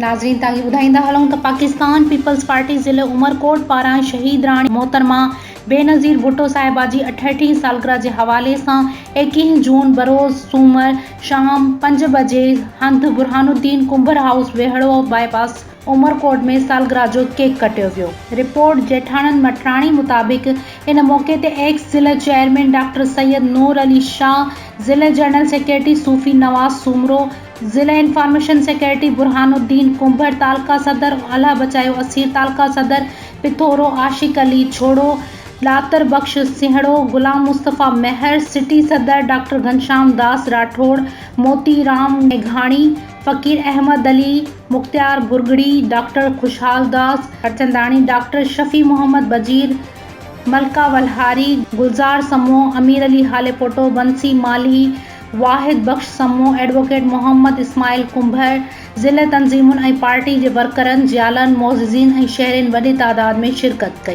नाज़रीन ताकि ॿुधाईंदा हलूं त पाकिस्तान पीपल्स पार्टी ज़िले उमरकोट पारां शहीद राणी मोहतरमा बेनज़ीर भुट्टो साहिबा जी 68 सालगिरह जे हवाले सां 21 जून बरोज़ सूमर शाम 5 बजे हंधि बुरहानुद्दीन कुंभर हाउस वेहड़ो बाईपास उमरकोट में सालगिरह जो केक कटियो वियो। रिपोर्ट जेठाणन मटराणी मुताबिक़ इन मौके ते एक्स ज़िला चेयरमैन डॉक्टर सैयद नूर अली शाह, ज़िला जनरल सेक्रेटरी सूफ़ी नवाज सूमरो, ज़िला इंफॉर्मेशन सेक्रेटरी बुरहानुद्दीन कुंभर, तालका सदर अला बचायो असीर, तालका सदर पिथोरो आशिक अली छोड़ो, लातर बख्श सिंहड़ो, गुलाम मुस्तफ़ा मेहर, सिटी सदर डॉक्टर घनश्याम दास राठौड़, मोती राम मेघाणी, फ़कीर अहमद अली, मुख्तियार बुरगड़ी, डॉक्टर खुशहाल दास हरचंदानी, डॉक्टर शफी मोहम्मद बजीर, मलका वलहारी, गुलजार समूह, अमीर अली हालेपोटो, बंसी माली, वाहिद बख्श समूह, एडवोकेट मोहम्मद इस्माइल कुंभर, ज़िला तंज़ीमुन ऐं पार्टी जे वर्करनि, जियालनि, मोअज़्ज़िज़ीन ऐं शहरियुनि वॾी तादाद में शिरकत कई।